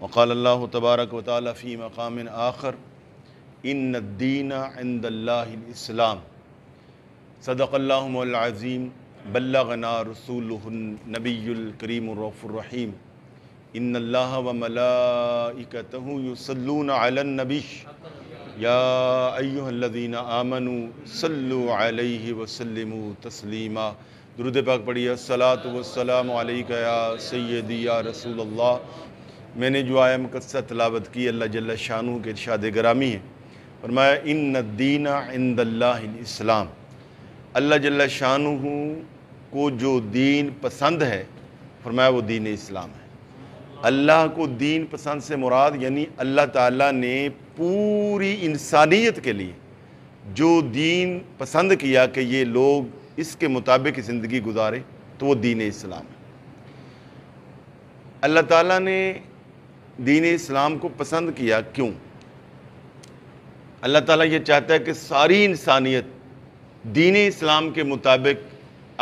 وقال اللہ تبارک و تعالی فی مقام آخر ان الدین عند اللہ الاسلام صدق اللہ العظیم بلغنا رسولہ النبی الکریم الرؤوف الرحیم ان اللہ وملائکتہ یصلون علی النبی یا ایہا الذین آمنوا صلوا علیہ وسلموا تسلیما۔ درود پاک پڑھیے۔ الصلاۃ والسلام علیکہ یا سیدی یا رسول اللہ۔ میں نے جو آیہ مقدسہ تلاوت کی، اللہ جل شانہ کے ارشاد گرامی ہے، فرمایا ان الدین عند اللہ الاسلام۔ اللہ جل شانہ کو جو دین پسند ہے، فرمایا وہ دین اسلام ہے۔ اللہ کو دین پسند سے مراد یعنی اللہ تعالیٰ نے پوری انسانیت کے لیے جو دین پسند کیا کہ یہ لوگ اس کے مطابق زندگی گزارے، تو وہ دین اسلام ہے۔ اللہ تعالیٰ نے دین اسلام کو پسند کیا کیوں؟ اللہ تعالیٰ یہ چاہتا ہے کہ ساری انسانیت دین اسلام کے مطابق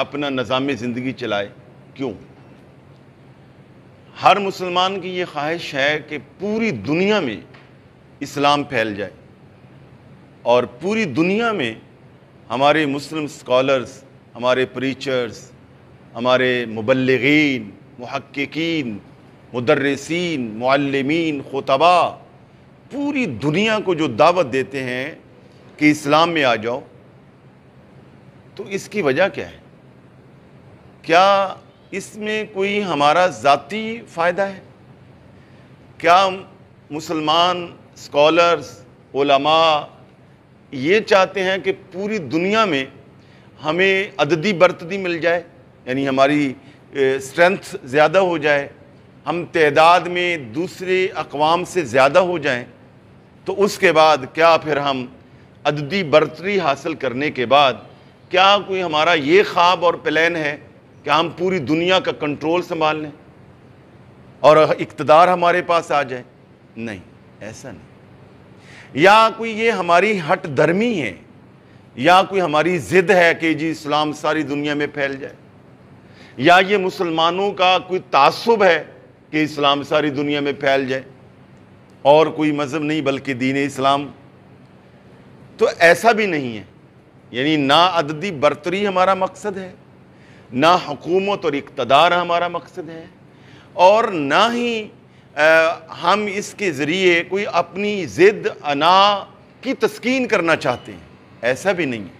اپنا نظام زندگی چلائے۔ کیوں؟ ہر مسلمان کی یہ خواہش ہے کہ پوری دنیا میں اسلام پھیل جائے، اور پوری دنیا میں ہمارے مسلم اسکالرز، ہمارے پریچرز، ہمارے مبلغین، محققین، مدرسین، معلمین، خطباء پوری دنیا کو جو دعوت دیتے ہیں کہ اسلام میں آ جاؤ، تو اس کی وجہ کیا ہے؟ کیا اس میں کوئی ہمارا ذاتی فائدہ ہے؟ کیا مسلمان اسکالرز، علماء یہ چاہتے ہیں کہ پوری دنیا میں ہمیں عددی برتری مل جائے، یعنی ہماری اسٹرینتھ زیادہ ہو جائے، ہم تعداد میں دوسرے اقوام سے زیادہ ہو جائیں، تو اس کے بعد کیا پھر ہم عددی برتری حاصل کرنے کے بعد کیا کوئی ہمارا یہ خواب اور پلان ہے کہ ہم پوری دنیا کا کنٹرول سنبھال لیں اور اقتدار ہمارے پاس آ جائے؟ نہیں، ایسا نہیں۔ یا کوئی یہ ہماری ہٹ دھرمی ہے، یا کوئی ہماری ضد ہے کہ جی اسلام ساری دنیا میں پھیل جائے، یا یہ مسلمانوں کا کوئی تعصب ہے کہ اسلام ساری دنیا میں پھیل جائے اور کوئی مذہب نہیں بلکہ دین اسلام۔ تو ایسا بھی نہیں ہے، یعنی نہ عددی برتری ہمارا مقصد ہے، نہ حکومت اور اقتدار ہمارا مقصد ہے، اور نہ ہی ہم اس کے ذریعے کوئی اپنی ضد انا کی تسکین کرنا چاہتے ہیں، ایسا بھی نہیں ہے۔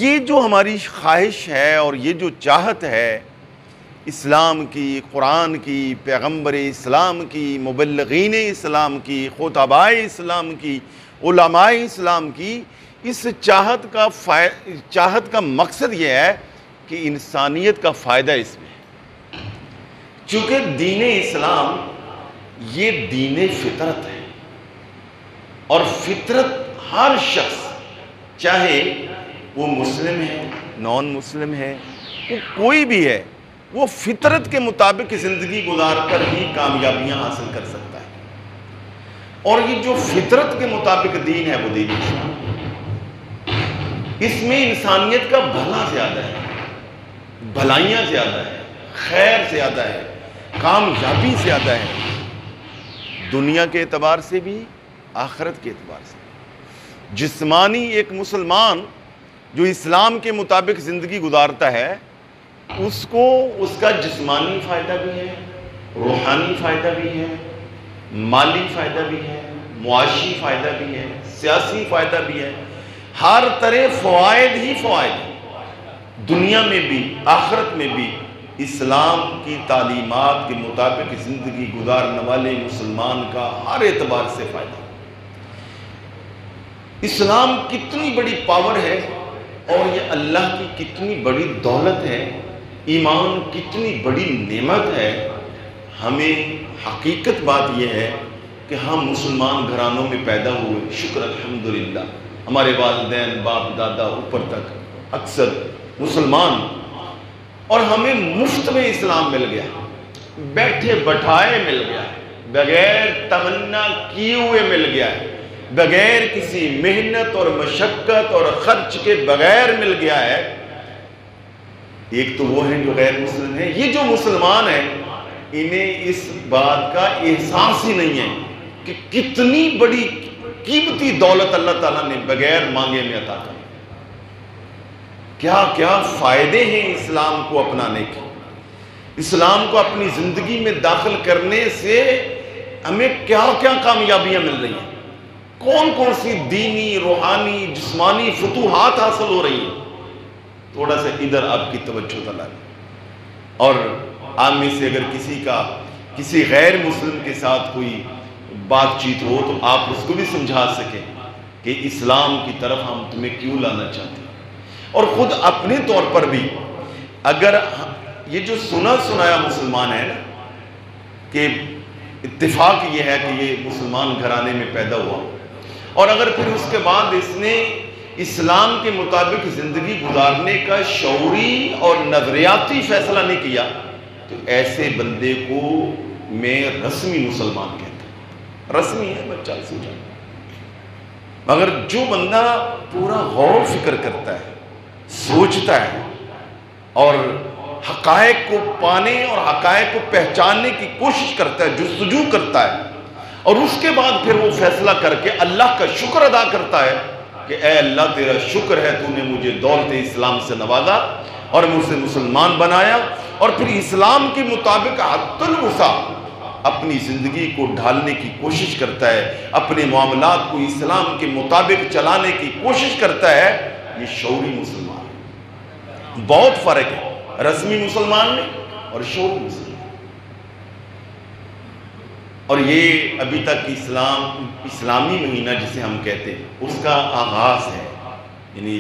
یہ جو ہماری خواہش ہے اور یہ جو چاہت ہے اسلام کی، قرآن کی، پیغمبر اسلام کی، مبلغین اسلام کی، خطباء اسلام کی، علماء اسلام کی، اس چاہت کا مقصد یہ ہے کہ انسانیت کا فائدہ اس میں ہے۔ چونکہ دین اسلام یہ دین فطرت ہے، اور فطرت ہر شخص، چاہے وہ مسلم ہے، نان مسلم ہے، وہ کوئی بھی ہے، وہ فطرت کے مطابق زندگی گزار کر ہی کامیابیاں حاصل کر سکتا ہے۔ اور یہ جو فطرت کے مطابق دین ہے وہ دین اسلام، اس میں انسانیت کا بھلا زیادہ ہے، بھلائیاں زیادہ ہے، خیر زیادہ ہے، کامیابی زیادہ ہے، دنیا کے اعتبار سے بھی، آخرت کے اعتبار سے۔ جسمانی ایک مسلمان جو اسلام کے مطابق زندگی گزارتا ہے، اس کو اس کا جسمانی فائدہ بھی ہے، روحانی فائدہ بھی ہے، مالی فائدہ بھی ہے، معاشی فائدہ بھی ہے، سیاسی فائدہ بھی ہے، ہر طرح فوائد ہی فوائد، دنیا میں بھی آخرت میں بھی اسلام کی تعلیمات کے مطابق زندگی گزارنے والے مسلمان کا ہر اعتبار سے فائدہ۔ اسلام کتنی بڑی پاور ہے، اور یہ اللہ کی کتنی بڑی دولت ہے، ایمان کتنی بڑی نعمت ہے۔ ہمیں حقیقت بات یہ ہے کہ ہم مسلمان گھرانوں میں پیدا ہوئے، شکر الحمدللہ، ہمارے والدین، باپ، دادا، اوپر تک اکثر مسلمان، اور ہمیں مفت میں اسلام مل گیا، بیٹھے بٹھائے مل گیا، بغیر تمنا کیے ہوئے مل گیا ہے، بغیر کسی محنت اور مشقت اور خرچ کے بغیر مل گیا ہے۔ ایک تو وہ ہیں جو غیر مسلم ہیں، یہ جو مسلمان ہیں انہیں اس بات کا احساس ہی نہیں ہے کہ کتنی بڑی قیمتی دولت اللہ تعالیٰ نے بغیر مانگے میں عطا کی. کیا کیا فائدے ہیں اسلام کو اپنانے کے. اسلام کو اپنی زندگی میں داخل کرنے سے ہمیں کیا کیا کامیابیاں مل رہی ہیں, کون کون سی دینی, روحانی, جسمانی فتوحات حاصل ہو رہی ہیں. تھوڑا سا ادھر آپ کی توجہ دلائیں. اور آپ میں سے اگر کسی غیر مسلم کے ساتھ کوئی بات چیت ہو تو آپ اس کو بھی سمجھا سکیں کہ اسلام کی طرف ہم تمہیں کیوں لانا چاہتے ہیں. اور خود اپنے طور پر بھی اگر یہ جو سنا سنایا مسلمان ہے نا, کہ اتفاق یہ ہے کہ یہ مسلمان گھرانے میں پیدا ہوا, اور اگر پھر اس کے بعد اس نے اسلام کے مطابق زندگی گزارنے کا شعوری اور نظریاتی فیصلہ نہیں کیا, تو ایسے بندے کو میں رسمی مسلمان کہتا ہوں. رسمی ہے بچہ سمجھا, مگر جو بندہ پورا غور و فکر کرتا ہے, سوچتا ہے اور حقائق کو پانے اور حقائق کو پہچاننے کی کوشش کرتا ہے, جستجو کرتا ہے, اور اس کے بعد پھر وہ فیصلہ کر کے اللہ کا شکر ادا کرتا ہے کہ اے اللہ تیرا شکر ہے, تو نے مجھے دولت اسلام سے نوازا اور مجھے مسلمان بنایا, اور پھر اسلام کے مطابق حد الوسع اپنی زندگی کو ڈھالنے کی کوشش کرتا ہے, اپنے معاملات کو اسلام کے مطابق چلانے کی کوشش کرتا ہے. یہ شعوری مسلمان. بہت فرق ہے رسمی مسلمان میں اور شعوری مسلمان. اور یہ ابھی تک اسلامی مہینہ جسے ہم کہتے ہیں اس کا آغاز ہے, یعنی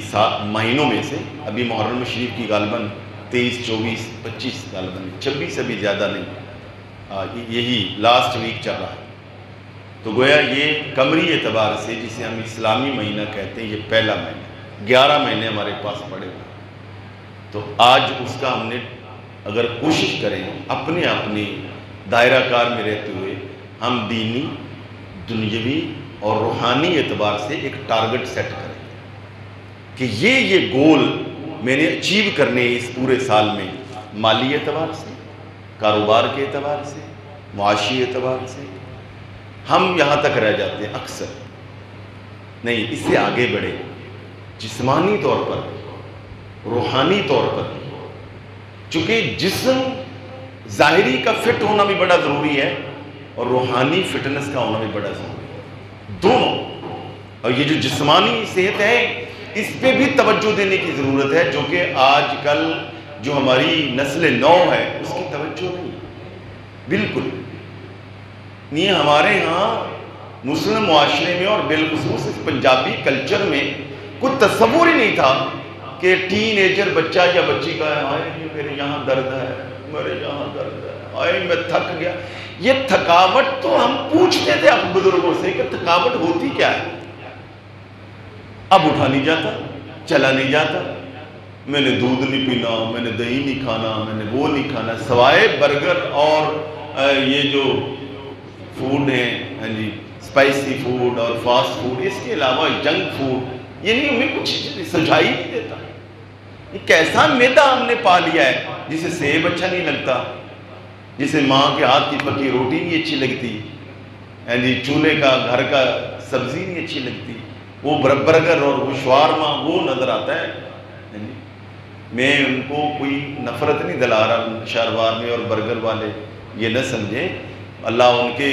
مہینوں میں سے ابھی محرم شریف کی غالباً 23, 24, 25 غالباً 26 سے بھی زیادہ نہیں, یہی لاسٹ ویک چل رہا ہے. تو گویا یہ قمری اعتبار سے جسے ہم اسلامی مہینہ کہتے ہیں, یہ پہلا مہینہ. 11 مہینے ہمارے پاس پڑے ہوئے. تو آج اس کا ہم نے اگر کوشش کریں اپنے دائرہ کار میں رہتے ہوئے ہم دینی, دنیاوی اور روحانی اعتبار سے ایک ٹارگٹ سیٹ کریں کہ یہ گول میں نے اچیو کرنے اس پورے سال میں, مالی اعتبار سے, کاروبار کے اعتبار سے, معاشی اعتبار سے. ہم یہاں تک رہ جاتے ہیں اکثر, نہیں اس سے آگے بڑھے, جسمانی طور پر, روحانی طور پر. چونکہ جسم ظاہری کا فٹ ہونا بھی بڑا ضروری ہے اور روحانی فٹنس کا ہونا بھی بڑا ضروری ہے, دونوں. اور یہ جو جسمانی صحت ہے اس پہ بھی توجہ دینے کی ضرورت ہے, جو کہ آج کل جو ہماری نسل نو ہے اس کی توجہ نہیں, بالکل نہیں. ہمارے ہاں مسلم معاشرے میں اور بالخصوص اس پنجابی کلچر میں کوئی تصور ہی نہیں تھا کہ ٹین ایجر بچہ یا بچی کا ہے میرے یہاں درد ہے, میرے یہاں درد ہے, میں تھک گیا. یہ تھکاوٹ تو ہم پوچھتے تھے اب بزرگوں سے کہ تھکاوٹ ہوتی کیا ہے. اب اٹھا نہیں جاتا, چلا نہیں جاتا, میں نے دودھ نہیں پینا, میں نے دہی نہیں کھانا, میں نے وہ نہیں کھانا, سوائے برگر اور یہ جو فوڈ ہیں, ہاں جی, اسپائسی فوڈ اور فاسٹ فوڈ, اس کے علاوہ جنک فوڈ, یہ نہیں ہمیں کچھ سمجھائی نہیں دیتا. یہ کیسا میدا ہم نے پا لیا ہے جسے سیب اچھا نہیں لگتا, جسے ماں کے ہاتھ کی پکی روٹی نہیں اچھی لگتی, ہاں جی, چولہے کا گھر کا سبزی نہیں اچھی لگتی, وہ برگر اور وہ شوارما وہ نظر آتا ہے. میں ان کو کوئی نفرت نہیں دلا رہا, شہروار اور برگر والے یہ نہ سمجھیں, اللہ ان کے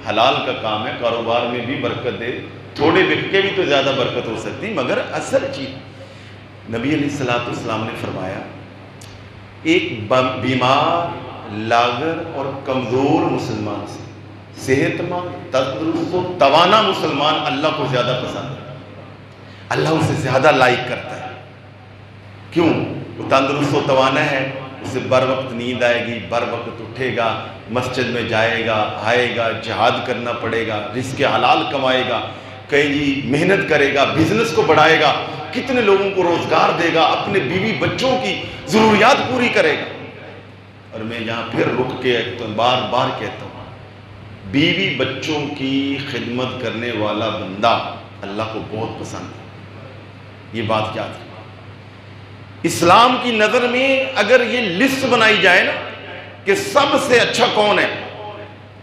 حلال کا کام ہے, کاروبار میں بھی برکت دے, تھوڑے بک کے بھی تو زیادہ برکت ہو سکتی, مگر اصل چیز نبی علیہ السلام نے فرمایا ایک بیمار, لاغر اور کمزور مسلمان سے صحت مند, تندرست و توانا مسلمان اللہ کو زیادہ پسند ہے, اللہ اسے زیادہ لائک کرتا ہے. کیوں؟ وہ تندرست و توانا ہے, اسے بر وقت نیند آئے گی, بر وقت اٹھے گا, مسجد میں جائے گا, آئے گا, جہاد کرنا پڑے گا, رزق حلال کمائے گا, کہیں جی محنت کرے گا, بزنس کو بڑھائے گا, کتنے لوگوں کو روزگار دے گا, اپنے بیوی بچوں کی ضروریات پوری کرے گا. اور میں یہاں پھر رک کے بار بار کہتا ہوں, بیوی بچوں کی خدمت کرنے والا بندہ اللہ کو بہت پسند ہے. یہ بات یاد رکھیں. اسلام کی نظر میں اگر یہ لسٹ بنائی جائے نا کہ سب سے اچھا کون ہے،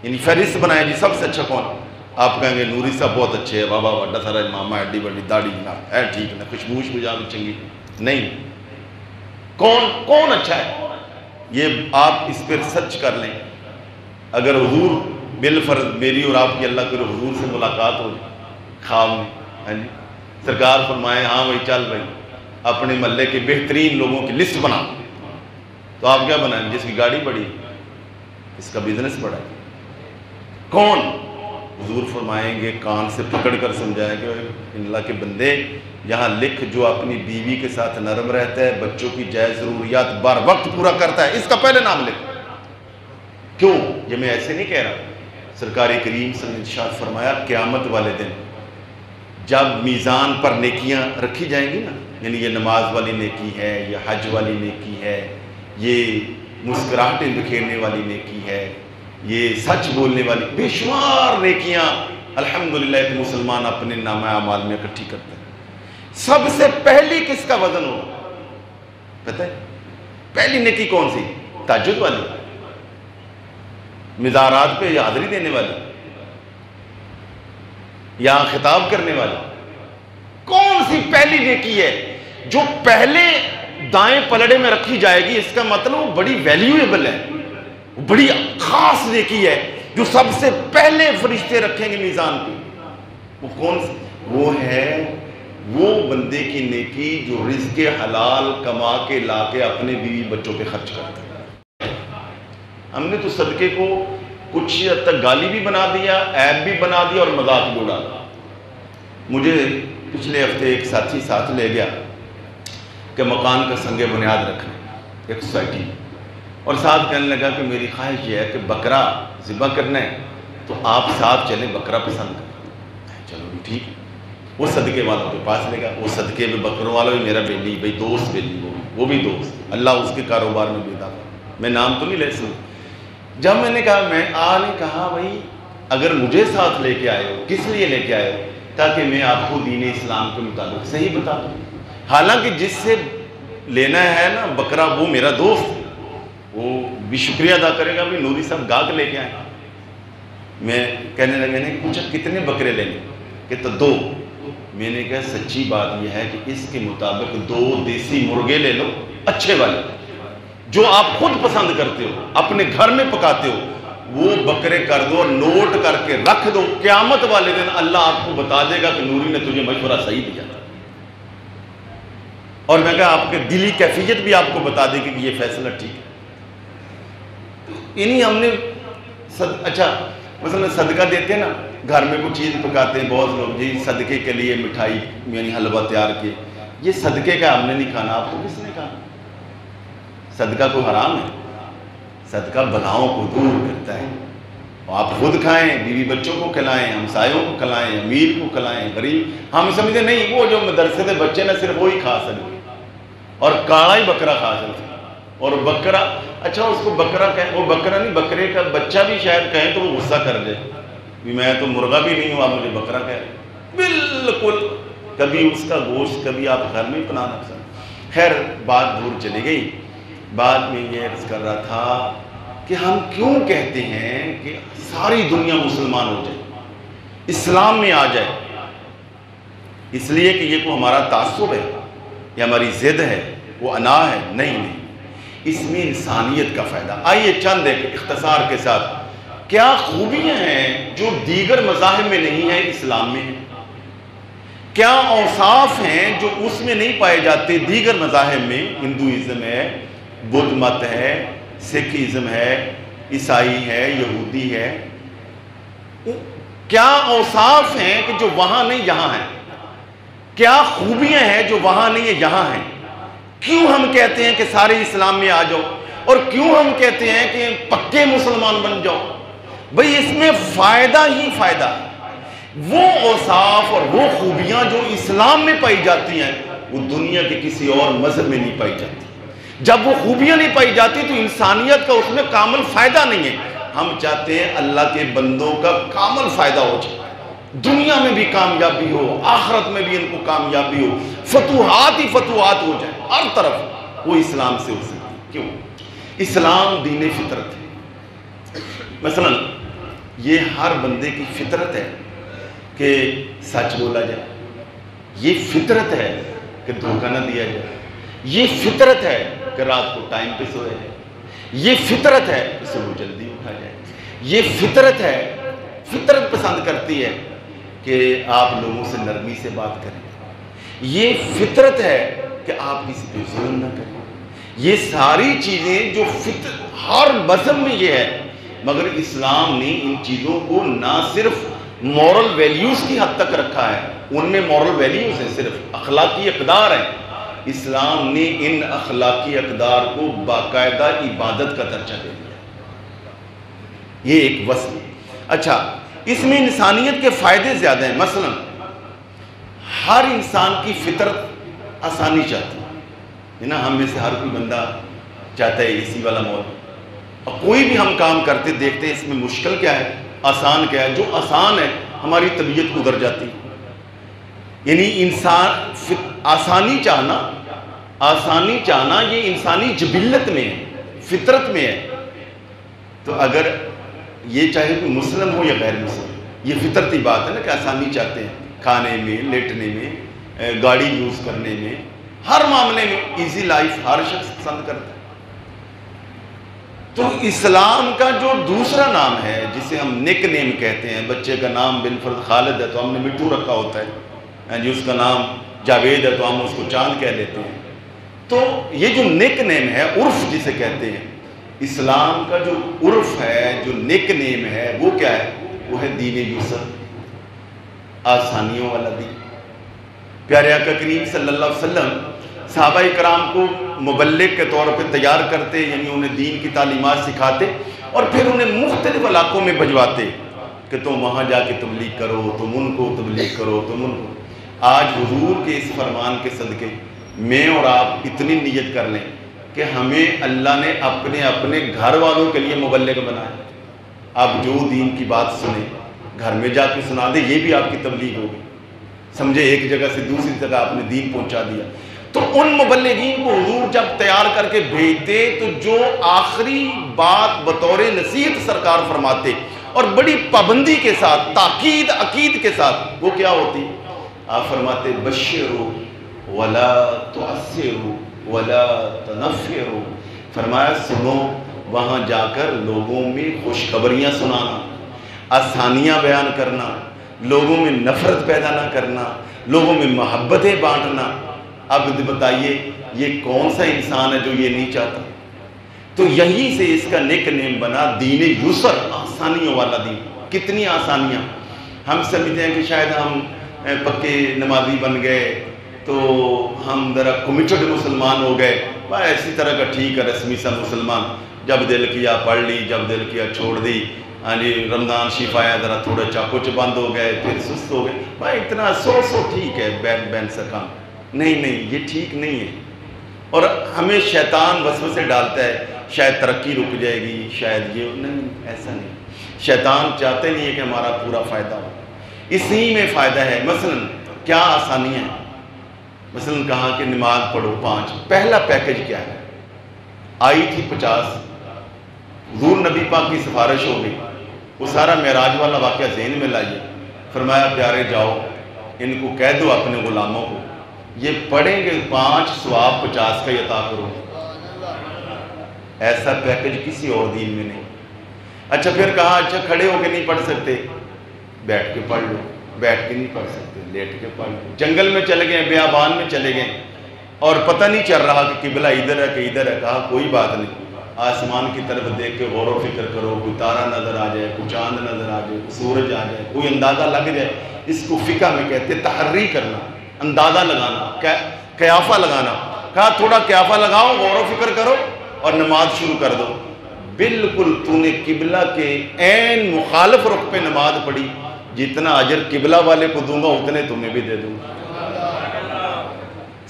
یعنی فہرست بنائے جی سب سے اچھا کون ہے، آپ کہیں گے نوری صاحب بہت اچھے ہیں، بابا بڑا سارا ماما ایڈی بڑی داڑھی جناب ہے ٹھیک نا، خوشبو جا بھی چنگی نہیں، کون اچھا ہے، یہ آپ اس پر سرچ کر لیں۔ اگر حضور بالفرض میری اور آپ کی اللہ کرے حضور سے ملاقات ہو خواب میں، ہاں جی سرکار فرمائے ہاں بھائی چل بھائی اپنے محلے کے بہترین لوگوں کی لسٹ بنا، تو آپ کیا بنائیں؟ جس کی گاڑی بڑی، اس کا بزنس بڑا ہے، کون؟ حضور فرمائیں گے کان سے پکڑ کر سمجھائیں گے اللہ کے بندے یہاں لکھ جو اپنی بیوی کے ساتھ نرم رہتا ہے، بچوں کی جائز ضروریات بار وقت پورا کرتا ہے، اس کا پہلے نام لکھ۔ کیوں؟ یہ میں ایسے نہیں کہہ رہا، سرکار کریم صلی اللہ علیہ وسلم نے ارشاد فرمایا قیامت والے دن جب میزان پر نیکیاں رکھی جائیں گی نا، یعنی یہ نماز والی نیکی ہے، یہ حج والی نیکی ہے، یہ مسکراہٹیں بکھیرنے والی نیکی ہے، یہ سچ بولنے والی بے شمار نیکیاں الحمدللہ ایک مسلمان اپنے نامہ اعمال میں اکٹھی کرتا ہے، سب سے پہلی کس کا وزن ہوگا پتہ ہے؟ پہلی نیکی کون سی؟ تہجد والی، مزارات پہ حاضری دینے والی، یا خطاب کرنے والی؟ کون سی پہلی نیکی ہے جو پہلے دائیں پلڑے میں رکھی جائے گی؟ اس کا مطلب وہ بڑی ویلیویبل ہے، وہ بڑی خاص نیکی ہے جو سب سے پہلے فرشتے رکھیں گے میزان پہ۔ وہ کون سی؟ وہ ہے وہ بندے کی نیکی جو رزق حلال کما کے لا کے اپنے بیوی بچوں پہ خرچ کرتا ہے۔ ہم نے تو صدقے کو کچھ حد تک گالی بھی بنا دیا، عیب بھی بنا دیا اور مذاق بھی اڑا دیا۔ مجھے پچھلے ہفتے ایک ساتھی ساتھ لے گیا کہ مکان کا سنگ بنیاد رکھنا ایک سوسائٹی، اور ساتھ کہنے لگا کہ میری خواہش یہ ہے کہ بکرا ذبح کرنا ہے تو آپ ساتھ چلیں، بکرا پسند کریں۔ چلو بھی ٹھیک ہے، وہ صدقے والوں کے پاس لے گا، وہ صدقے میں بکروں والا بھی میرا بیلی بھائی دوست بیلی، وہ بھی دوست، اللہ اس کے کاروبار میں بھی داخل، میں نام تو نہیں لے سکتا۔ جب میں نے کہا نے کہا بھائی اگر مجھے ساتھ لے کے آئے ہو کس لیے لے کے آئے ہو؟ تاکہ میں آپ کو دین اسلام کے مطابق صحیح بتا دوں، حالانکہ جس سے لینا ہے نا بکرا وہ میرا دوست، وہ بھی شکریہ ادا کرے گا بھی نوری صاحب گاہک لے کے آئے۔ میں کہنے لگا، میں نے پوچھا کتنے بکرے لینے؟ کہ تو 2۔ میں نے کہا سچی بات یہ ہے کہ اس کے مطابق 2 دیسی مرغے لے لو اچھے والے جو آپ خود پسند کرتے ہو، اپنے گھر میں پکاتے ہو، وہ بکرے کر دو اور نوٹ کر کے رکھ دو، قیامت والے دن اللہ آپ کو بتا دے گا کہ نوری نے تجھے مشورہ صحیح دیا تھا۔ اور میں کہا آپ کے دلی کیفیت بھی آپ کو بتا دے گی کہ یہ فیصلہ ٹھیک ہے۔ انہی ہم نے اچھا مثلا صدقہ دیتے ہیں نا، گھر میں کوئی چیز پکاتے ہیں بہت لوگ، جی صدقے کے لیے مٹھائی یعنی حلوہ تیار کیے، یہ صدقے کا ہم نے نہیں کھانا، آپ کو کس نے کہا؟ صدقہ کو حرام ہے، صدقہ بلاؤں کو دور کرتا ہے، آپ خود کھائیں، بیوی بچوں کو کھلائیں، ہمسایوں کو کھلائیں، امیر کو کھلائیں، غریب۔ ہم سمجھتے نہیں وہ جو مدرسے سے بچے نا صرف وہی کھا سکتے اور کاڑا ہی بکرا کھا سکتے، اور بکرا اچھا اس کو بکرا کہیں، وہ بکرا نہیں بکرے کا بچہ بھی شاید کہیں تو وہ غصہ کر دے بھی میں تو مرغا بھی نہیں ہوں آپ مجھے بکرا کہہ، بالکل کبھی اس کا گوشت کبھی آپ گھر میں بنانا پسند۔ خیر بات دور چلی گئی، بعد میں یہ عرض کر رہا تھا کہ ہم کیوں کہتے ہیں کہ ساری دنیا مسلمان ہو جائے، اسلام میں آ جائے؟ اس لیے کہ یہ کوئی ہمارا تعصب ہے، یہ ہماری ضد ہے، وہ انا ہے؟ نہیں، اس میں انسانیت کا فائدہ۔ آئیے چند ایک اختصار کے ساتھ کیا خوبیاں ہیں جو دیگر مذاہب میں نہیں ہیں اسلام میں ہیں، کیا اوصاف ہیں جو اس میں نہیں پائے جاتے دیگر مذاہب میں؟ ہندوازم ہے، بدھ مت ہے، سکھ ازم ہے، عیسائی ہے، یہودی ہے، کیا اوصاف ہیں کہ جو وہاں نہیں یہاں ہیں؟ کیا خوبیاں ہیں جو وہاں نہیں ہے یہاں ہیں؟ کیوں ہم کہتے ہیں کہ سارے اسلام میں آ جاؤ، اور کیوں ہم کہتے ہیں کہ پکے مسلمان بن جاؤ؟ بھئی اس میں فائدہ ہی فائدہ ہے۔ وہ اوصاف اور وہ خوبیاں جو اسلام میں پائی جاتی ہیں وہ دنیا کے کسی اور مذہب میں نہیں پائی جاتی۔ جب وہ خوبیاں نہیں پائی جاتی تو انسانیت کا اس میں کامل فائدہ نہیں ہے۔ ہم چاہتے ہیں اللہ کے بندوں کا کامل فائدہ ہو جائے، دنیا میں بھی کامیابی ہو، آخرت میں بھی ان کو کامیابی ہو، فتوحات ہی فتوحات ہو جائیں ہر طرف، وہ اسلام سے ہو سکتی۔ کیوں؟ اسلام دین فطرت ہے۔ مثلا یہ ہر بندے کی فطرت ہے کہ سچ بولا جائے، یہ فطرت ہے کہ دھوکہ نہ دیا جائے، یہ فطرت ہے کہ رات کو ٹائم پہ سویا جائے، یہ فطرت ہے کہ صبح جلدی اٹھا جائے، یہ فطرت ہے، فطرت پسند کرتی ہے کہ آپ لوگوں سے نرمی سے بات کریں، یہ فطرت ہے کہ آپ کسی پہ ظلم نہ کریں۔ یہ ساری چیزیں جو ہر مذہب میں یہ ہے، مگر اسلام نے ان چیزوں کو نہ صرف مورل ویلیوز کی حد تک رکھا ہے، ان میں مورل ویلیوز ہیں، صرف اخلاقی اقدار ہیں، اسلام نے ان اخلاقی اقدار کو باقاعدہ عبادت کا درجہ دے دیا۔ یہ ایک وصل۔ اچھا، اس میں انسانیت کے فائدے زیادہ ہیں۔ مثلا ہر انسان کی فطرت آسانی چاہتی ہے نا، ہم میں سے ہر کوئی بندہ چاہتا ہے اے سی والا ماحول، اور کوئی بھی ہم کام کرتے دیکھتے ہیں اس میں مشکل کیا ہے، آسان کیا ہے، جو آسان ہے ہماری طبیعت گزر جاتی ہے۔ یعنی انسان آسانی چاہنا یہ انسانی جبلت میں ہے، فطرت میں ہے۔ تو اگر یہ چاہے کوئی مسلم ہو یا غیر مسلم، یہ فطرتی بات ہے نا کہ آسانی چاہتے ہیں، کھانے میں، لیٹنے میں، گاڑی یوز کرنے میں، ہر معاملے میں ایزی لائف ہر شخص پسند کرتا ہے۔ تو اسلام کا جو دوسرا نام ہے جسے ہم نک نیم کہتے ہیں، بچے کا نام بالفرض خالد ہے تو ہم نے مٹھو رکھا ہوتا ہے، جی اس کا نام جاوید ہے تو ہم اس کو چاند کہہ لیتے ہیں۔ تو یہ جو نک نیم ہے، عرف جسے کہتے ہیں، اسلام کا جو عرف ہے، جو نک نیم ہے، وہ کیا ہے؟ وہ ہے دین یسر، آسانیوں والا دین۔ پیارے آقا کریم صلی اللہ علیہ وسلم صحابہ کرام کو مبلغ کے طور پہ تیار کرتے، یعنی انہیں دین کی تعلیمات سکھاتے اور پھر انہیں مختلف علاقوں میں بھجواتے کہ تم وہاں جا کے تبلیغ کرو، تم ان کو تبلیغ کرو، تم ان کو۔ آج حضور کے اس فرمان کے صدقے میں اور آپ اتنی نیت کر لیں کہ ہمیں اللہ نے اپنے گھر والوں کے لیے مبلغ بنایا۔ آپ جو دین کی بات سنیں گھر میں جا کے سنا دیں، یہ بھی آپ کی تبلیغ ہوگی۔ سمجھے، ایک جگہ سے دوسری جگہ آپ نے دین پہنچا دیا۔ تو ان مبلغین کو حضور جب تیار کر کے بھیجتے تو جو آخری بات بطور نصیحت سرکار فرماتے اور بڑی پابندی کے ساتھ، تاکید عقید کے ساتھ، وہ کیا ہوتی؟ آپ فرماتے بشروا ولا تعسروا ولا تنفروا۔ فرمایا سنو، وہاں جا کر لوگوں میں خوشخبریاں سنانا، آسانیاں بیان کرنا، لوگوں میں نفرت پیدا نہ کرنا، لوگوں میں محبتیں بانٹنا۔ اب بتائیے یہ کون سا انسان ہے جو یہ نہیں چاہتا؟ تو یہیں سے اس کا نک نیم بنا دین یسر، آسانیوں والا دین۔ کتنی آسانیاں! ہم سمجھتے ہیں کہ شاید ہم پکے نمازی بن گئے تو ہم ذرا کمیٹڈ مسلمان ہو گئے، اسی طرح کا ٹھیک ہے رسمی سا مسلمان، جب دل کیا پڑھ لی، جب دل کیا چھوڑ دی، ہاں جی رمضان شریف آیا ذرا تھوڑا چاکو بند ہو گئے، پھر سست ہو گئے، بھائی اتنا سو ٹھیک ہے بین سا کام۔ نہیں، یہ ٹھیک نہیں ہے۔ اور ہمیں شیطان وسوسے ڈالتا ہے شاید ترقی رک جائے گی، شاید یہ نہیں، ایسا نہیں۔ شیطان چاہتے نہیں ہے کہ ہمارا پورا فائدہ ہو، اسی میں فائدہ ہے۔ مثلا کیا آسانیاں ہیں؟ مثلا کہا کہ نماز پڑھو 5، پہلا پیکج کیا ہے؟ آئی تھی 50، حضور نبی پاک کی سفارش ہو گئی، وہ سارا معراج والا واقعہ ذہن میں لائیے۔ فرمایا پیارے جاؤ ان کو کہہ دو اپنے غلاموں کو، یہ پڑھیں گے 5 ثواب 50 کا عطا کرو۔ ایسا پیکج کسی اور دین میں نہیں۔ اچھا پھر کہا اچھا کھڑے ہو کے نہیں پڑھ سکتے، بیٹھ کے پڑھ لو۔ بیٹھ کے نہیں پڑھ سکتے، لیٹ کے پڑھ لو۔ جنگل میں چلے گئے، بیابان میں چلے گئے اور پتہ نہیں چل رہا کہ قبلہ ادھر ہے کہ ادھر ہے، کہا کوئی بات نہیں، آسمان کی طرف دیکھ کے غور و فکر کرو، کوئی تارا نظر آ جائے، کوئی چاند نظر آ جائے، کوئی سورج آ جائے، کوئی اندازہ لگ جائے۔ اس کو فقہ میں کہتے ہیں تحری کرنا، اندازہ لگانا، قیافہ لگانا۔ کہا تھوڑا قیافہ لگاؤ، غور و فکر کرو اور نماز شروع کر دو۔ بالکل تو نے قبلہ کے عین مخالف رخ پہ نماز پڑھی، جتنا اجر قبلہ والے کو دوں گا اتنے تمہیں بھی دے دوں گا۔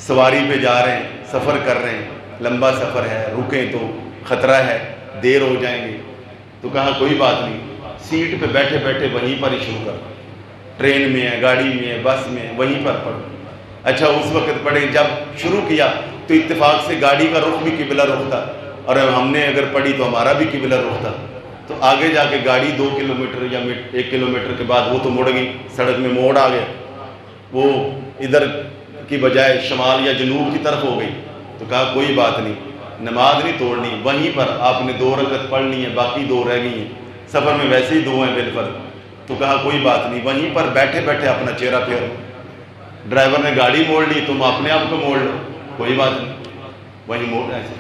سواری پہ جا رہے ہیں، سفر کر رہے ہیں، لمبا سفر ہے، رکیں تو خطرہ ہے، دیر ہو جائیں گے، تو کہا کوئی بات نہیں، سیٹ پہ بیٹھے بیٹھے وہیں پر ہی شروع کر، ٹرین میں ہے، گاڑی میں ہے، بس میں ہے، وہیں پر پڑھو۔ اچھا اس وقت پڑھے، جب شروع کیا تو اتفاق سے گاڑی کا رخ بھی قبلہ رخ تھا، اور ہم نے اگر پڑھی تو ہمارا بھی قبلہ رخ تھا. تو آگے جا کے گاڑی 2 کلومیٹر یا 1 کلومیٹر کے بعد وہ تو مڑ گئی, سڑک میں موڑ آ گیا, وہ ادھر کی بجائے شمال یا جنوب کی طرف ہو گئی. تو کہا کوئی بات نہیں, نماز نہیں توڑنی, وہیں پر آپ نے 2 رکعت پڑھ لی ہیں, باقی 2 رہ گئی ہیں, سفر میں ویسے ہی 2 ہیں بالفرض. تو کہا کوئی بات نہیں, وہیں پر بیٹھے بیٹھے اپنا چہرہ پھیرو. ڈرائیور نے گاڑی موڑ لی, تم اپنے آپ کو موڑ لو, کوئی بات نہیں, وہیں موڑ ایسے.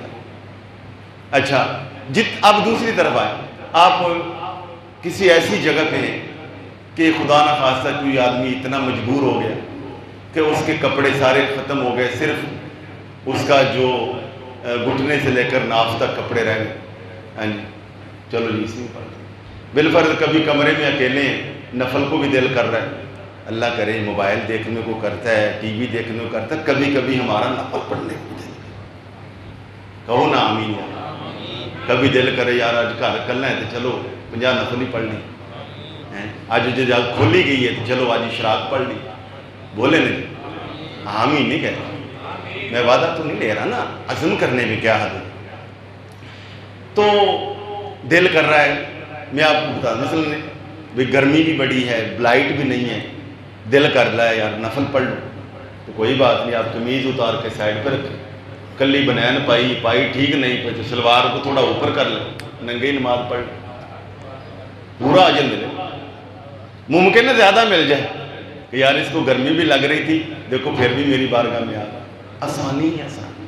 اچھا اب دوسری طرف آئے, آپ کسی ایسی جگہ پہ ہیں کہ خدا نہ خواستہ کوئی آدمی اتنا مجبور ہو گیا کہ اس کے کپڑے سارے ختم ہو گئے, صرف اس کا جو گھٹنے سے لے کر ناف تک کپڑے رہ گئے. ہاں جی, چلو جی اسی میں پڑھ. بالفرض کبھی کمرے میں اکیلے ہیں, نفل کو بھی دل کر رہا ہے, اللہ کرے موبائل دیکھنے کو کرتا ہے, ٹی وی دیکھنے کو کرتا ہے, کبھی کبھی ہمارا نفل پڑھنے کو دل, کہو نا آمین. کبھی دل کرے یار آج گھر کرنا ہے تو چلو 50 نفل ہی پڑھ لی, آج جو کھولی گئی ہے تو چلو آج اشراق پڑھ لی. بولے نہیں, آمین نہیں کہتا. میں وعدہ تو نہیں لے رہا نا, عزم کرنے میں کیا حد ہے. تو دل کر رہا ہے, میں آپ کو بتا دوں مثلا بھی گرمی بھی بڑی ہے, لائٹ بھی نہیں ہے, دل کر رہا ہے یار نفل پڑھ لو. تو کوئی بات نہیں, آپ قمیض اتار کے سائڈ پہ رکھیں, کلی بنین پائی ٹھیک نہیں پہ تو شلوار کو تھوڑا اوپر کر لیں, ننگی نماز پڑھ لیں, پورا اجر ملے. ممکن ہے زیادہ مل جائے کہ یار اس کو گرمی بھی لگ رہی تھی, دیکھو پھر بھی میری بارگاہ میں آ گیا. آسانی ہے, آسانی.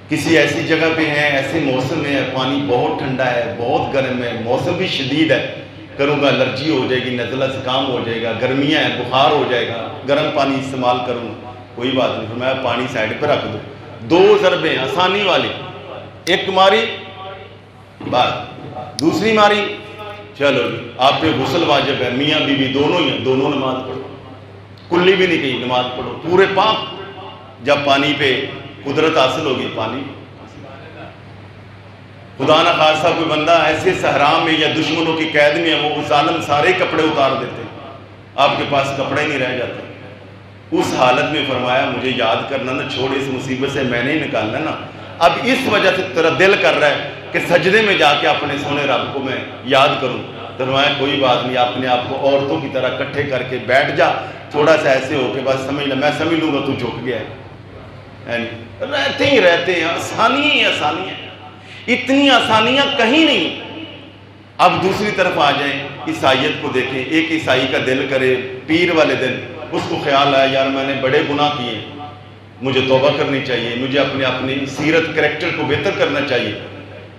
کسی ایسی جگہ پہ ہیں, ایسے موسم میں ہے, پانی بہت ٹھنڈا ہے, بہت گرم ہے, موسم بھی شدید ہے, کروں گا الرجی ہو جائے گی, نزلہ زکام ہو جائے گا, گرمیاں ہیں, بخار ہو جائے گا, گرم پانی استعمال کروں گا, کوئی بات نہیں. فرمایا پانی سائڈ پہ رکھ دو, 2 ضربیں آسانی والی, ایک ماری بات, دوسری ماری چلو آپ پہ غسل واجب ہے, میاں بیوی دونوں ہی ہیں, دونوں نماز پڑھو, کلی بھی نہیں کہی, نماز پڑھو پورے پاک. جب پانی پہ قدرت حاصل ہوگی, پانی خدا نہ خاصہ کوئی بندہ ایسے صحرا میں یا دشمنوں کی قید میں ہے, وہ ظالم سارے کپڑے اتار دیتے, آپ کے پاس کپڑے نہیں رہ جاتے. اس حالت میں فرمایا مجھے یاد کرنا نا, چھوڑ اس مصیبت سے میں نہیں نکالنا نا. اب اس وجہ سے تیرا دل کر رہا ہے کہ سجدے میں جا کے اپنے سونے رب کو میں یاد کروں. تو فرمایا کوئی بات نہیں, اپنے آپ کو عورتوں کی طرح اکٹھے کر کے بیٹھ جا, تھوڑا سا ایسے ہو کے بس سمجھ لیں, میں سمجھ لوں گا تو جھک گیا ہے. رہتے ہی رہتے ہیں, آسانی ہی آسانی ہے, اتنی آسانیاں کہیں نہیں. اب دوسری طرف آ جائیں, عیسائیت کو دیکھیں. ایک عیسائی کا دل کرے پیر والے دن, اس کو خیال آیا یار میں نے بڑے گناہ کیے, مجھے توبہ کرنی چاہیے, مجھے اپنی سیرت کریکٹر کو بہتر کرنا چاہیے.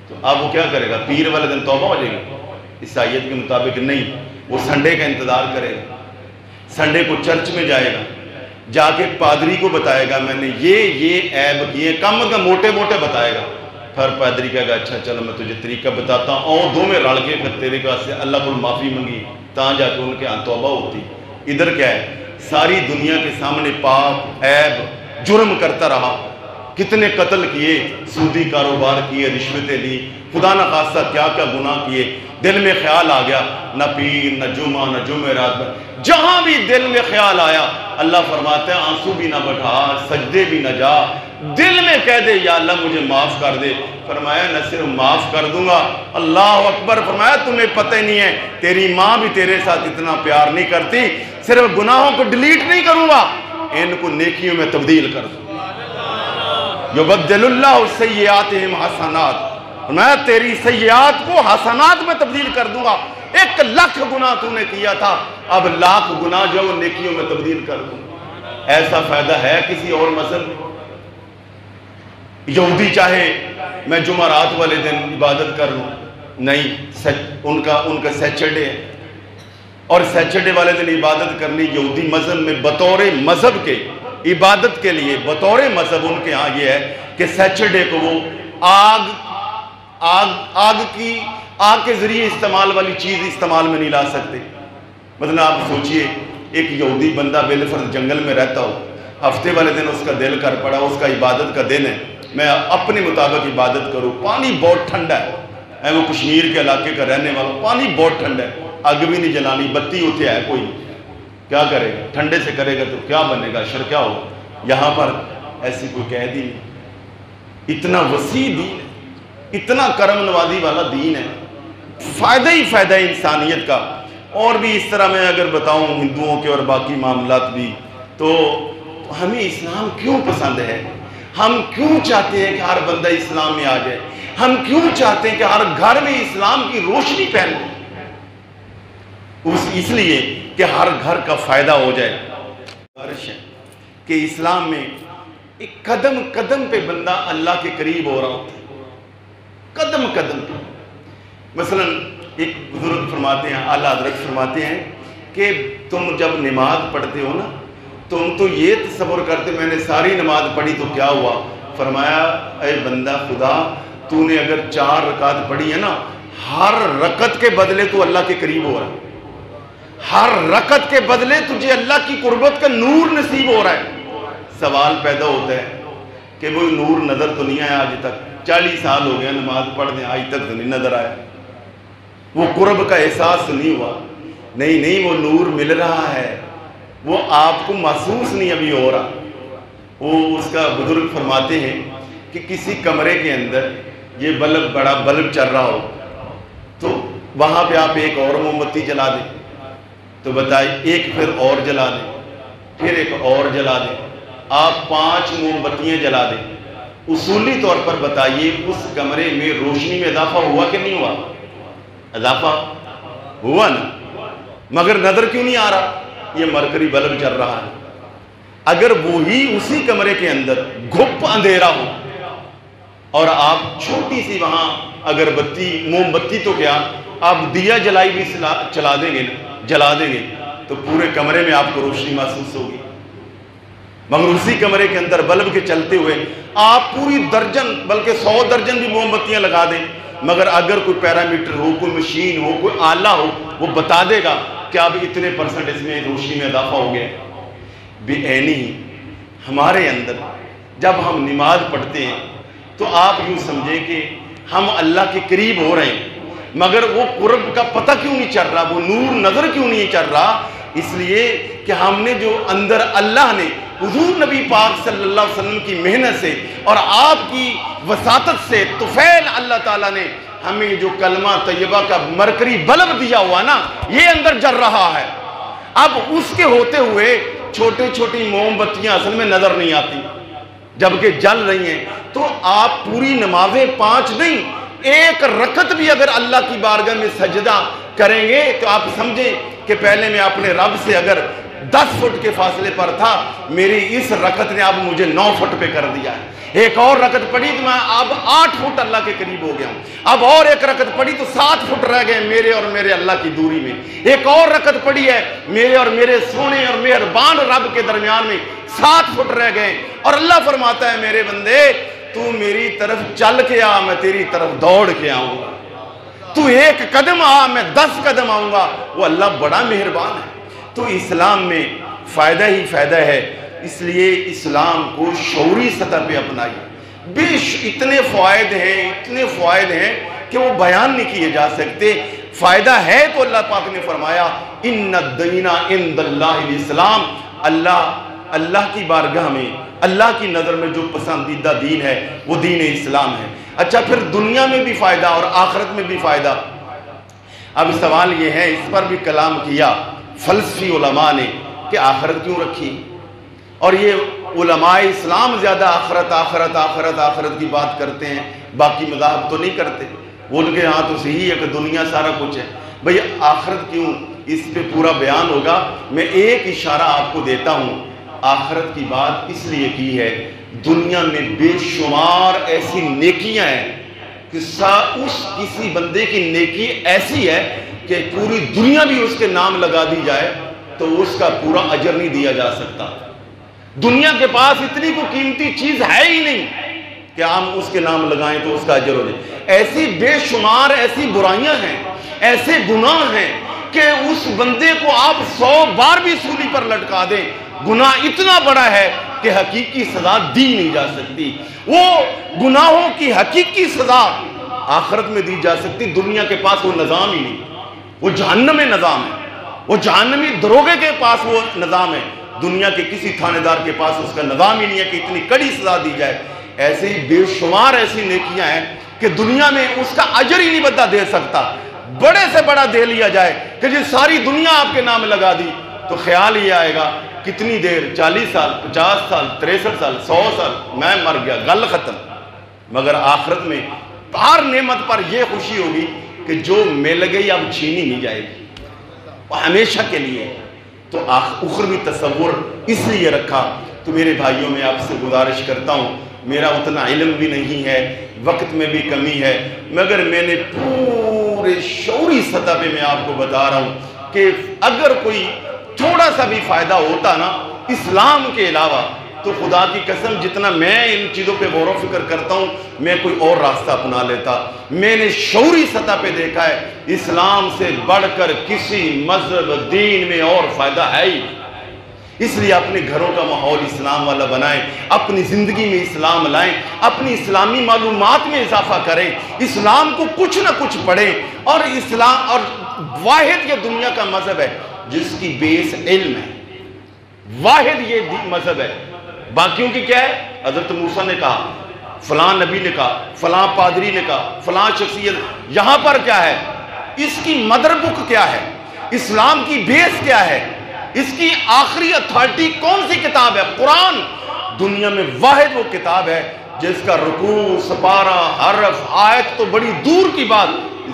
تو اب وہ کیا کرے گا, پیر والے دن توبہ ہو جائے گی. عیسائیت کے مطابق نہیں, وہ سنڈے کا انتظار کرے گا, سنڈے کو چرچ میں جائے گا, جا کے پادری کو بتائے گا میں نے یہ عیب کیے, کم از کم موٹے موٹے بتائے گا. پھر پادری کہے گا اچھا چلو میں تجھے طریقہ بتاتا ہوں, اور 2 میں رل کے پھر تیرے پاس سے اللہ کو معافی منگی, تاں جا کے ان کے ہاں توبہ ہوتی. ادھر کیا ہے, ساری دنیا کے سامنے پاپ عیب جرم کرتا رہا, کتنے قتل کیے, سودی کاروبار کیے, رشوتیں لی, خدا نہ خواستہ کیا کیا گناہ کیے. دل میں خیال آ گیا, نہ پیر نہ جمعہ نہ جمعرات, جہاں بھی دل میں خیال آیا اللہ فرماتے ہیں آنسو بھی نہ بٹھا, سجدے بھی نہ جا, دل میں کہہ دے یا اللہ مجھے معاف کر دے. فرمایا نہ صرف معاف کر دوں گا, اللہ اکبر, فرمایا تمہیں پتہ نہیں ہے تیری ماں بھی تیرے ساتھ اتنا پیار نہیں کرتی, صرف گناہوں کو ڈیلیٹ نہیں کروں گا, ان کو نیکیوں میں تبدیل کر دوں. یبدل اللہ سیئاتہم حسنات, میں تیری سیئات کو حسنات میں تبدیل کر دوں گا. 1,00,000 گناہ تو نے کیا تھا, اب 1,00,000 گناہ جو وہ نیکیوں میں تبدیل کر دوں. ایسا فائدہ ہے کسی اور مذہب میں؟ یہودی چاہے میں جمعرات والے دن عبادت کر لوں, نہیں, ان کا سیچرڈے ہے, اور سیچرڈے والے دن عبادت کرنی یہودی مذہب میں بطور مذہب کے, عبادت کے لیے بطور مذہب ان کے ہاں یہ ہے کہ سیچرڈے کو وہ آگ کے ذریعے استعمال والی چیز استعمال میں نہیں لا سکتے. مطلب آپ سوچئے ایک یہودی بندہ بالفرض جنگل میں رہتا ہو, ہفتے والے دن اس کا دل کر پڑا, اس کا عبادت کا دن ہے, میں اپنے مطابق عبادت کروں, پانی بہت ٹھنڈا ہے, وہ کشمیر کے علاقے کا رہنے والا, پانی بہت ٹھنڈا ہے, آگ بھی نہیں جلانی, بتی ہوتے ہے کوئی, کیا کرے گا, ٹھنڈے سے کرے گا تو کیا بنے گا, کیا ہوگا. یہاں پر ایسی کوئی قید ہی نہیں, اتنا وسیع دین ہے, اتنا کرم نوازی والا دین ہے، فائدہ ہی فائدہ ہے انسانیت کا۔ اور بھی اس طرح میں اگر بتاؤں ہندوؤں کے اور باقی معاملات بھی، تو ہمیں اسلام کیوں پسند ہے، ہم کیوں چاہتے ہیں کہ ہر بندہ اسلام میں آ جائے، ہم کیوں چاہتے ہیں کہ ہر گھر میں اسلام کی روشنی پھیلے، اس لیے کہ ہر گھر کا فائدہ ہو جائے۔ بارش ہے کہ اسلام میں ایک قدم قدم پہ بندہ اللہ کے قریب ہو رہا ہوتا ہے، قدم قدم پہ۔ مثلا ایک بزرگ فرماتے ہیں، اعلیٰ حضرت فرماتے ہیں کہ تم جب نماز پڑھتے ہو نا، تم تو یہ تصور کرتے میں نے ساری نماز پڑھی تو کیا ہوا؟ فرمایا اے بندہ خدا، تو نے اگر 4 رکعت پڑھی ہے نا، ہر رکعت کے بدلے تو اللہ کے قریب ہو رہا ہے، ہر رکعت کے بدلے تجھے اللہ کی قربت کا نور نصیب ہو رہا ہے۔ سوال پیدا ہوتا ہے کہ وہ نور نظر تو نہیں آیا آج تک، 40 سال ہو گیا نماز پڑھ دیں، آج تک تو نہیں نظر آیا، وہ قرب کا احساس نہیں ہوا۔ نہیں وہ نور مل رہا ہے، وہ آپ کو محسوس نہیں ابھی ہو رہا۔ وہ اس کا بزرگ فرماتے ہیں کہ کسی کمرے کے اندر یہ بلب، بڑا بلب چل رہا ہو، تو وہاں پہ آپ ایک اور موم بتی جلا دیں، تو بتائیے ایک پھر اور جلا دیں، پھر ایک اور جلا دیں، آپ 5 موم بتیاں جلا دیں، اصولی طور پر بتائیے اس کمرے میں روشنی میں اضافہ ہوا کہ نہیں ہوا؟ اضافہ ہوا نا، مگر نظر کیوں نہیں آ رہا؟ یہ مرکری بلب چل رہا ہے۔ اگر وہی اسی کمرے کے اندر گھپ اندھیرا ہو اور آپ چھوٹی سی وہاں اگر بتی، موم بتی تو کیا، آپ دیا جلائی بھی چلا دیں گے، جلا دیں گے، تو پورے کمرے میں آپ کو روشنی محسوس ہوگی۔ مگر اسی کمرے کے اندر بلب کے چلتے ہوئے آپ پوری درجن بلکہ 100 درجن بھی موم بتیاں لگا دیں، مگر اگر کوئی پیرامیٹر ہو، کوئی مشین ہو، کوئی آلہ ہو، وہ بتا دے گا کہ اب اتنے % اس میں روشنی میں اضافہ ہو گیا۔ بھی اینی ہی ہمارے اندر جب ہم نماز پڑھتے ہیں تو آپ یوں سمجھیں کہ ہم اللہ کے قریب ہو رہے ہیں، مگر وہ قرب کا پتہ کیوں نہیں چل رہا، وہ نور نظر کیوں نہیں چل رہا؟ اس لیے کہ ہم نے جو اندر اللہ نے حضور نبی پاک صلی اللہ علیہ وسلم کی محنت سے اور آپ کی وساطت سے طفیل اللہ تعالیٰ نے ہمیں جو کلمہ طیبہ کا مرکری بلب دیا ہوا نا، یہ اندر جل رہا ہے۔ اب اس کے ہوتے ہوئے چھوٹی چھوٹی موم بتیاں اصل میں نظر نہیں آتی، جبکہ جل رہی ہیں، تو آپ پوری نمازیں 5 نہیں، ایک رکعت بھی اگر اللہ کی بارگاہ میں سجدہ کریں گے تو آپ سمجھیں کہ پہلے میں اپنے رب سے اگر 10 فٹ کے فاصلے پر تھا، میری اس رکعت نے اب مجھے 9 فٹ پہ کر دیا ہے۔ ایک اور رکعت پڑھی تو میں اب 8 فٹ اللہ کے قریب ہو گیا ہوں، اب اور ایک رکعت پڑھی تو 7 فٹ رہ گئے میرے اور میرے اللہ کی دوری میں، ایک اور رکعت پڑھی ہے میرے اور میرے سونے اور مہربان رب کے درمیان میں 7 فٹ رہ گئے، اور اللہ فرماتا ہے میرے بندے تو میری طرف چل کے آ، میں تیری طرف دوڑ کے آؤں گا، تو ایک قدم آ، میں 10 قدم آؤں گا۔ وہ اللہ بڑا مہربان ہے۔ تو اسلام میں فائدہ ہی فائدہ ہے، اس لیے اسلام کو شعوری سطح پہ اپنائیے۔ اتنے فوائد ہیں کہ وہ بیان نہیں کیے جا سکتے۔ فائدہ ہے تو اللہ پاک نے فرمایا ان الدین عند اللہ الاسلام، اللہ کی بارگاہ میں، اللہ کی نظر میں جو پسندیدہ دین ہے وہ دین اسلام ہے۔ اچھا، پھر دنیا میں بھی فائدہ اور آخرت میں بھی فائدہ۔ اب سوال یہ ہے، اس پر بھی کلام کیا فلسفی علماء نے کہ آخرت کیوں رکھی، اور یہ علماء اسلام زیادہ آخرت کی بات کرتے ہیں، باقی مذاہب تو نہیں کرتے۔ وہ ان کے ہاں تو صحیح ہے کہ دنیا سارا کچھ ہے، بھئی آخرت کیوں، اس پہ پورا بیان ہوگا۔ میں ایک اشارہ آپ کو دیتا ہوں، آخرت کی بات اس لیے کی ہے، دنیا میں بے شمار ایسی نیکیاں ہیں کہ اس کسی بندے کی نیکی ایسی ہے کہ پوری دنیا بھی اس کے نام لگا دی جائے تو اس کا پورا اجر نہیں دیا جا سکتا۔ دنیا کے پاس اتنی کوئی قیمتی چیز ہے ہی نہیں کہ ہم اس کے نام لگائیں تو اس کا اجر ہو جائے۔ ایسی بے شمار ایسی برائیاں ہیں، ایسے گناہ ہیں کہ اس بندے کو آپ 100 بار بھی سولی پر لٹکا دیں، گناہ اتنا بڑا ہے کہ حقیقی سزا دی نہیں جا سکتی۔ وہ گناہوں کی حقیقی سزا آخرت میں دی جا سکتی، دنیا کے پاس وہ نظام ہی نہیں، وہ جہنم میں نظام ہے، وہ جہنمی دروغے کے پاس وہ نظام ہے، دنیا کے کسی تھانے دار کے پاس اس کا نظام ہی نہیں ہے کہ اتنی کڑی سزا دی جائے۔ ایسے ہی بے شمار ایسی نیکیاں ہیں کہ دنیا میں اس کا اجر ہی نہیں بندہ دے سکتا، بڑے سے بڑا دے لیا جائے کہ جی ساری دنیا آپ کے نام لگا دی، تو خیال یہ آئے گا کتنی دیر، 40 سال 50 سال 63 سال 100 سال میں مر گیا، گل ختم۔ مگر آخرت میں ہر نعمت پر یہ خوشی ہوگی کہ جو مل گئی اب چھینی نہیں جائے گی، وہ ہمیشہ کے لیے۔ تو اخروی تصور اس لیے رکھا۔ تو میرے بھائیوں میں آپ سے گزارش کرتا ہوں، میرا اتنا علم بھی نہیں ہے، وقت میں بھی کمی ہے، مگر میں نے پورے شعوری سطح پہ میں آپ کو بتا رہا ہوں کہ اگر کوئی تھوڑا سا بھی فائدہ ہوتا نا اسلام کے علاوہ، تو خدا کی قسم جتنا میں ان چیزوں پہ غور و فکر کرتا ہوں میں کوئی اور راستہ اپنا لیتا۔ میں نے شعوری سطح پہ دیکھا ہے اسلام سے بڑھ کر کسی مذہب دین میں اور فائدہ ہے ہی۔ اس لیے اپنے گھروں کا ماحول اسلام والا بنائیں، اپنی زندگی میں اسلام لائیں، اپنی اسلامی معلومات میں اضافہ کریں، اسلام کو کچھ نہ کچھ پڑھیں۔ اور اسلام اور واحد یہ دنیا کا مذہب ہے جس کی بیس علم ہے، واحد یہ مذہب ہے۔ باقیوں کی کیا ہے؟ حضرت موسیٰ نے کہا، فلاں نبی نے کہا، فلاں پادری نے کہا، فلاں شخصیت۔ یہاں پر کیا ہے؟ اس کی مدر بک کیا ہے؟ اسلام کی بیس کیا ہے؟ اس کی آخری اتھارٹی کون سی کتاب ہے؟ قرآن۔ دنیا میں واحد وہ کتاب ہے جس کا رکوع، سپارہ، حرف، آیت تو بڑی دور کی بات،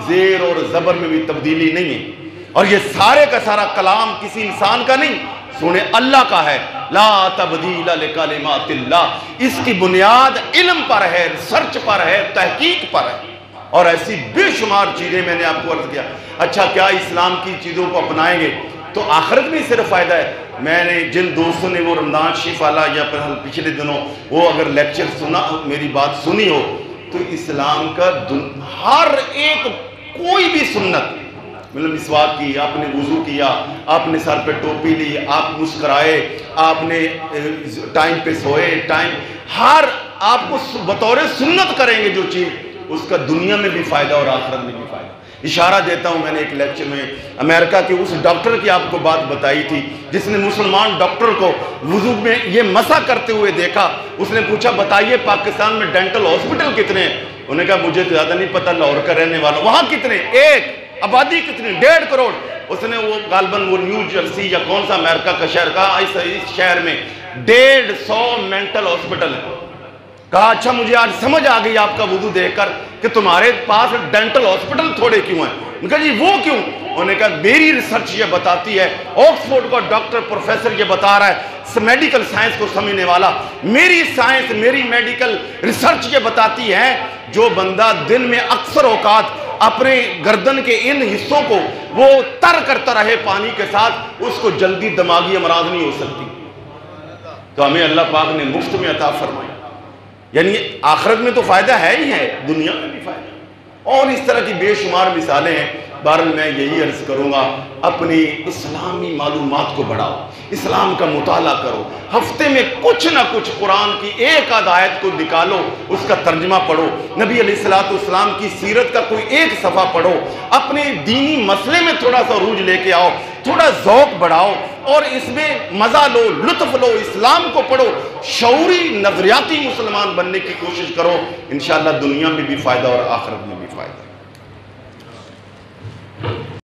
زیر اور زبر میں بھی تبدیلی نہیں ہے۔ اور یہ سارے کا سارا کلام کسی انسان کا نہیں، سنے اللہ کا ہے۔ لا تبدیل لکلمات اللہ۔ اس کی بنیاد علم پر ہے، ریسرچ پر ہے، تحقیق پر ہے۔ اور ایسی بے شمار چیزیں میں نے آپ کو عرض کیا۔ اچھا کیا اسلام کی چیزوں کو اپنائیں گے تو آخرت میں صرف فائدہ ہے؟ میں نے جن دوستوں نے وہ رمضان شریف والا یا پچھلے دنوں وہ اگر لیکچر سنا، میری بات سنی ہو، تو اسلام کا ہر ایک کوئی بھی سنت، مطلب مسواک کی، آپ نے وضو کیا، آپ نے سر پہ ٹوپی لی، آپ مسکرائے، آپ نے ٹائم پہ سوئے، ہر آپ کو بطور سنت کریں گے جو چیز، اس کا دنیا میں بھی فائدہ اور آخرت میں بھی فائدہ۔ اشارہ دیتا ہوں، میں نے ایک لیکچر میں امریکہ کے اس ڈاکٹر کی آپ کو بات بتائی تھی جس نے مسلمان ڈاکٹر کو وضو میں یہ مسح کرتے ہوئے دیکھا۔ اس نے پوچھا بتائیے پاکستان میں ڈینٹل ہاسپٹل کتنے ہیں؟ انہوں نے کہا مجھے تو زیادہ نہیں پتہ، لاہور کا رہنے والا۔ وہاں کتنے؟ ایک۔ آبادی کتنی؟ 1.5 کروڑ۔ اس نے وہ غالباً وہ نیو جرسی یا کون سا امریکہ کا شہر کہا، اس شہر میں 150 مینٹل ہاسپٹل ہے۔ کہا اچھا مجھے آج سمجھ آ گئی آپ کا وضو دیکھ کر کہ تمہارے پاس ڈینٹل ہاسپٹل تھوڑے کیوں ہیں؟ انہوں نے کہا جی وہ کیوں؟ انہوں نے کہا میری ریسرچ یہ بتاتی ہے، آکسفورڈ کا ڈاکٹر پروفیسر یہ بتا رہا ہے، میڈیکل سائنس کو سمجھنے والا، میری سائنس، میری میڈیکل ریسرچ یہ بتاتی ہے جو بندہ دن میں اکثر اوقات اپنے گردن کے ان حصوں کو وہ تر کرتا رہے پانی کے ساتھ، اس کو جلدی دماغی امراض نہیں ہو سکتی۔ تو ہمیں اللہ پاک نے مفت میں عطا فرمائی۔ یعنی آخرت میں تو فائدہ ہے ہی ہے، دنیا میں بھی فائدہ ہے۔ اور اس طرح کی بے شمار مثالیں ہیں۔ بہرحال میں یہی عرض کروں گا، اپنی اسلامی معلومات کو بڑھاؤ، اسلام کا مطالعہ کرو، ہفتے میں کچھ نہ کچھ قرآن کی ایک آدھ آیت کو نکالو، اس کا ترجمہ پڑھو، نبی علیہ السلام کی سیرت کا کوئی ایک صفحہ پڑھو، اپنے دینی مسئلے میں تھوڑا سا عروج لے کے آؤ، تھوڑا ذوق بڑھاؤ اور اس میں مزہ لو، لطف لو، اسلام کو پڑھو، شعوری نظریاتی مسلمان بننے کی کوشش کرو، انشاءاللہ دنیا میں بھی فائدہ اور آخرت میں بھی فائدہ۔